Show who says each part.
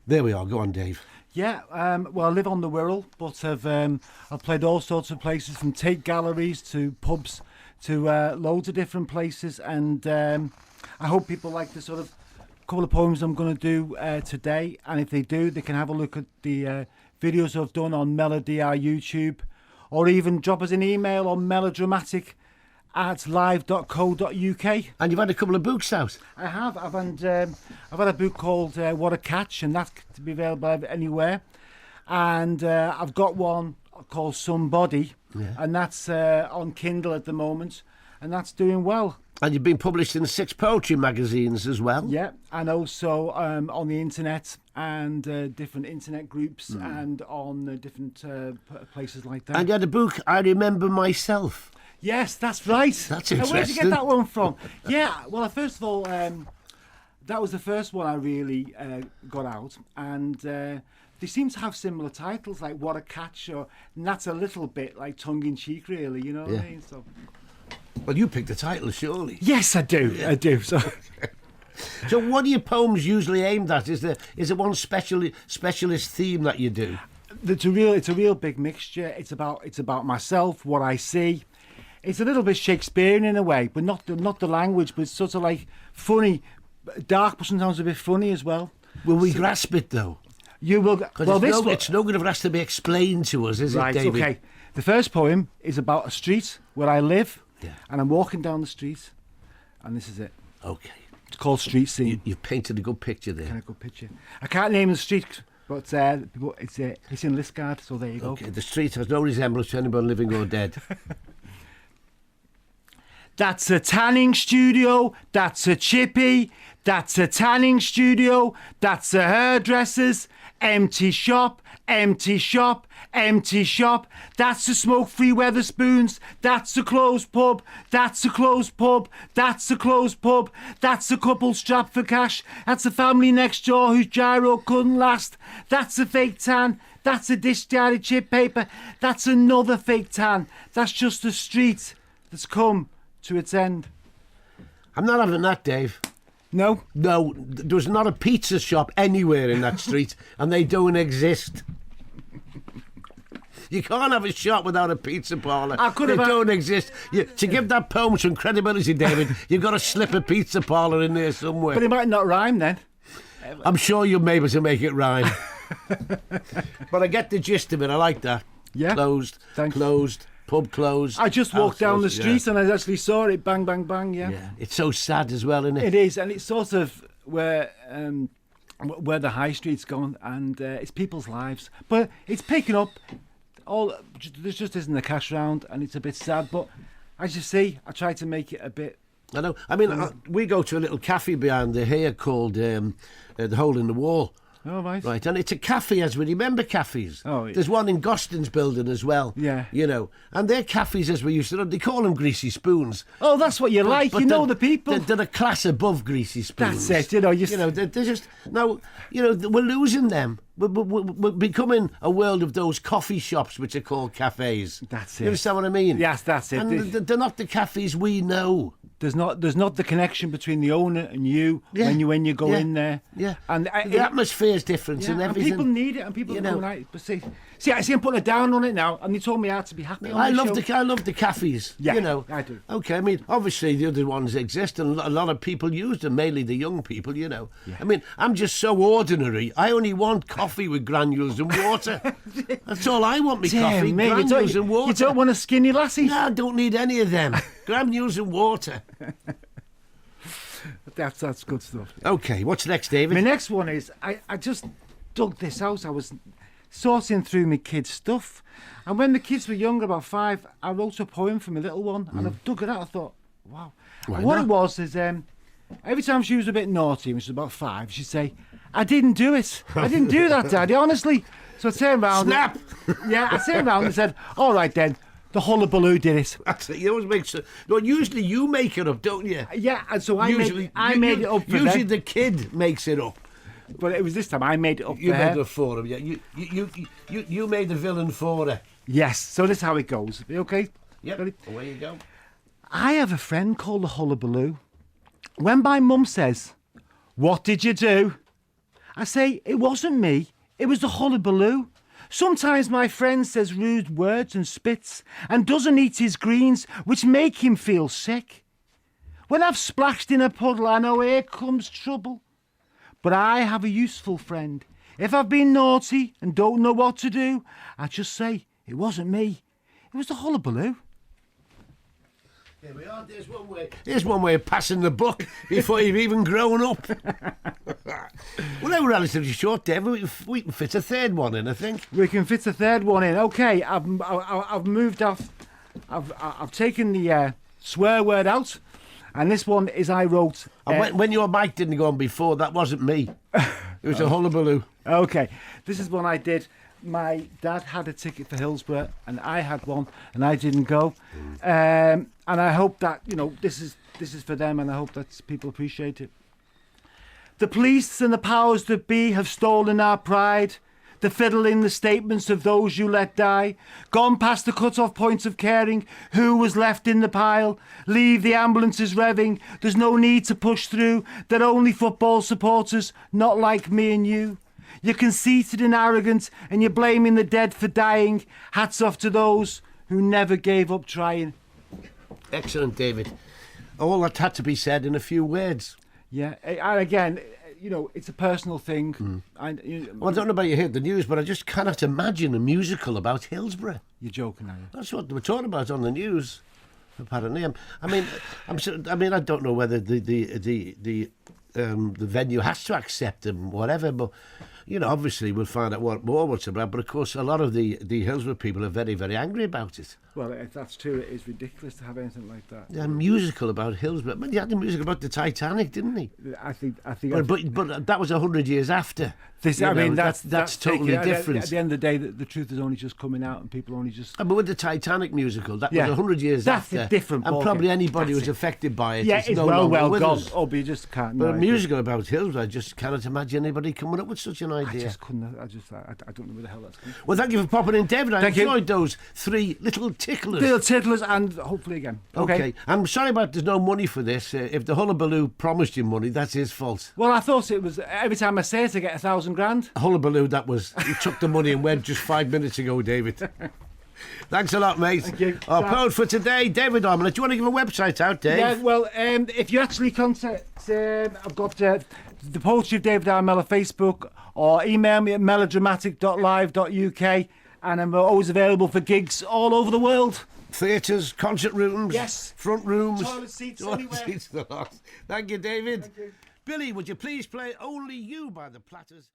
Speaker 1: There we are. Go on, Dave.
Speaker 2: Yeah, well, I live on the Wirral, but I've played all sorts of places, from Tate galleries to pubs to loads of different places, and I hope people like the sort of couple of poems I'm going to do today, and if they do, they can have a look at the videos I've done on Melody our YouTube, or even drop us an email on melodramatic@live.co.uk.
Speaker 1: And you've had a couple of books out.
Speaker 2: I have. I've had a book called What a Catch, and that's to be available anywhere. And I've got one called Somebody, and that's on Kindle at the moment, and that's doing well.
Speaker 1: And you've been published in 6 poetry magazines as well.
Speaker 2: Yeah, and also on the internet and different internet groups and on different places like that.
Speaker 1: And you had a book, I Remember Myself.
Speaker 2: Yes, that's right.
Speaker 1: That's
Speaker 2: Now,
Speaker 1: interesting.
Speaker 2: where'd you get that one from? Yeah, well, first of all, that was the first one I really got out, and they seem to have similar titles, like What a Catch, and that's a little bit like tongue-in-cheek, really, you know what I mean? So.
Speaker 1: Well, you picked the title, surely.
Speaker 2: Yes, I do. Yeah. I do. So,
Speaker 1: so what are your poems usually aimed at? Is there one specialist theme that you do?
Speaker 2: It's a real big mixture. It's about myself, what I see. It's a little bit Shakespearean in a way, but not the language, but it's sort of like funny, dark, but sometimes a bit funny as well.
Speaker 1: Will we grasp it though?
Speaker 2: You will. Well,
Speaker 1: it's no good if it has to be explained to us, is it, David?
Speaker 2: Okay. The first poem is about a street where I live.
Speaker 1: Yeah.
Speaker 2: And I'm walking down the street, and this is it.
Speaker 1: Okay.
Speaker 2: It's called Street Scene.
Speaker 1: You've painted a good picture there.
Speaker 2: A good picture. I can't name the street, but it's in Liscard, so there you go.
Speaker 1: Okay. The street has no resemblance to anyone living or dead.
Speaker 2: That's a tanning studio. That's a chippy. That's a tanning studio. That's a hairdresser's. Empty shop. Empty shop. Empty shop. That's a smoke-free Weatherspoons. That's a closed pub. That's a closed pub. That's a closed pub. That's a couple strapped for cash. That's a family next door whose gyro couldn't last. That's a fake tan. That's a discarded chip paper. That's another fake tan. That's just a street that's come to its end.
Speaker 1: I'm not having that, Dave.
Speaker 2: No?
Speaker 1: No, there's not a pizza shop anywhere in that street, and they don't exist. You can't have a shop without a pizza parlour. They don't exist. To give that poem some credibility, David, you've got to slip a pizza parlour in there somewhere.
Speaker 2: But it might not rhyme then.
Speaker 1: I'm sure you'll be able to make it rhyme. But I get the gist of it. I like that.
Speaker 2: Yeah.
Speaker 1: Closed, pub closed.
Speaker 2: I just walked down the street and I actually saw it. Bang, bang, bang, yeah.
Speaker 1: It's so sad as well, isn't it?
Speaker 2: It is, and it's sort of where the high street's gone, and it's people's lives. But it's picking up. There just isn't the cash round, and it's a bit sad. But as you see, I try to make it a bit.
Speaker 1: I know. I mean, we go to a little cafe behind here called the Hole in the Wall.
Speaker 2: Oh, right.
Speaker 1: Right, and it's a cafe as we remember cafes.
Speaker 2: Oh, yeah.
Speaker 1: There's one in Gostin's building as well.
Speaker 2: Yeah.
Speaker 1: You know, and they're cafes as we used to know. They call them greasy spoons.
Speaker 2: Oh, that's what you like. You know the people.
Speaker 1: They're a class above greasy spoons.
Speaker 2: That's it. You know,
Speaker 1: they're just now. You know, we're losing them. We're becoming a world of those coffee shops which are called cafes.
Speaker 2: That's it.
Speaker 1: You understand what I mean?
Speaker 2: Yes, that's it.
Speaker 1: And they're not the cafes we know.
Speaker 2: There's not the connection between the owner and you when you go in there.
Speaker 1: Yeah.
Speaker 2: And
Speaker 1: the atmosphere is different and everything.
Speaker 2: And people need it, and people are going out. But see, I see I'm putting it down on it now, and they told me how to be happy.
Speaker 1: I love the cafes.
Speaker 2: Yeah,
Speaker 1: you know,
Speaker 2: I do.
Speaker 1: Okay, I mean, obviously the other ones exist, and a lot of people use them, mainly the young people. You know, I mean, I'm just so ordinary. I only want coffee with granules and water. That's all I want. Me coffee, granules and water.
Speaker 2: You don't want a skinny lassie?
Speaker 1: No, I don't need any of them. Granules and water.
Speaker 2: That's good stuff.
Speaker 1: Okay, what's next, David?
Speaker 2: My next one is I just dug this out. I was sorting through my kids' stuff, and when the kids were younger, about 5, I wrote a poem for my little one, and I've dug it out. I thought, wow. And what it was is every time she was a bit naughty, when she was about 5, she'd say, "I didn't do it. I didn't do that, Daddy, honestly." So I turned around.
Speaker 1: Snap!
Speaker 2: I turned around and said, "All right then. The hullabaloo did it."
Speaker 1: That's it. You always make sure. No, usually you make it up, don't you?
Speaker 2: Yeah, and so I made it up for
Speaker 1: usually
Speaker 2: them.
Speaker 1: the kid makes it up.
Speaker 2: But it was this time I made it up
Speaker 1: You
Speaker 2: for
Speaker 1: made
Speaker 2: her.
Speaker 1: it up for him, yeah. You made the villain for her.
Speaker 2: Yes, so this is how it goes. Okay?
Speaker 1: Yep,
Speaker 2: Ready?
Speaker 1: away you go.
Speaker 2: I have a friend called the Hullabaloo. When my mum says, "What did you do?" I say, it wasn't me. It was the hullabaloo. Sometimes my friend says rude words and spits and doesn't eat his greens, which make him feel sick. When I've splashed in a puddle, I know here comes trouble. But I have a useful friend. If I've been naughty and don't know what to do, I just say, it wasn't me. It was the hullabaloo.
Speaker 1: Here we are. There's one way of passing the buck before you've even grown up. Well, they were relatively short, Dave. We can fit a third one in, I think.
Speaker 2: We can fit a third one in. Okay, I've moved off. I've taken the swear word out, and this one is I wrote.
Speaker 1: And when your mic didn't go on before, that wasn't me. It was a hullabaloo. Okay,
Speaker 2: this is one I did. My dad had a ticket for Hillsborough, and I had one, and I didn't go. And I hope that this is for them, and I hope that people appreciate it. The police and the powers that be have stolen our pride. The fiddle in the statements of those you let die. Gone past the cut-off points of caring. Who was left in the pile? Leave the ambulances revving. There's no need to push through. They're only football supporters, not like me and you. You're conceited and arrogant, and you're blaming the dead for dying. Hats off to those who never gave up trying.
Speaker 1: Excellent, David. All that had to be said in a few words.
Speaker 2: Yeah, and again, it's a personal thing.
Speaker 1: Well, I don't know about you heard the news, but I just cannot imagine a musical about Hillsborough.
Speaker 2: You're joking, are you?
Speaker 1: That's what they were talking about on the news. Apparently, I don't know whether the venue has to accept them, whatever, but obviously we'll find out what's about. But of course, a lot of the Hillsborough people are very, very angry about it.
Speaker 2: Well, if that's true, it is ridiculous to have anything like that.
Speaker 1: A musical about Hillsborough. But he had a musical about the Titanic, didn't he?
Speaker 2: I think.
Speaker 1: But that was 100 years after.
Speaker 2: That's
Speaker 1: totally different.
Speaker 2: At the end of the day, the truth is only just coming out, and people only just.
Speaker 1: But with the Titanic musical, that was 100 years after.
Speaker 2: That's a different ballgame.
Speaker 1: And probably anybody who's affected by it.
Speaker 2: Yeah,
Speaker 1: is
Speaker 2: it's
Speaker 1: no
Speaker 2: well
Speaker 1: with
Speaker 2: gone.
Speaker 1: us.
Speaker 2: Oh, but you just can't.
Speaker 1: But a musical about Hillsborough, I just cannot imagine anybody coming up with such an idea.
Speaker 2: I just couldn't. I don't know where the hell that's coming from.
Speaker 1: Well, thank you for popping in, David. I enjoyed those three little ticklers.
Speaker 2: Little ticklers, and hopefully again.
Speaker 1: Okay. I'm sorry about there's no money for this. If the hullabaloo promised you money, that's his fault.
Speaker 2: Well, I thought it was every time I say it, I get $1,000.
Speaker 1: Hullabaloo, he took the money and went just 5 minutes ago, David. Thanks a lot, mate.
Speaker 2: Thank you.
Speaker 1: Our poet for today, David R Mellor. Do you want to give a website out, Dave?
Speaker 2: Yeah, well, if you actually contact, I've got the Poetry of David R Mellor Facebook, or email me at melodramatic.live.uk, and I'm always available for gigs all over the world.
Speaker 1: Theatres, concert rooms,
Speaker 2: yes,
Speaker 1: front rooms,
Speaker 2: toilet seats, anywhere.
Speaker 1: Thank you, David.
Speaker 2: Thank you.
Speaker 1: Billy, would you please play Only You by the Platters?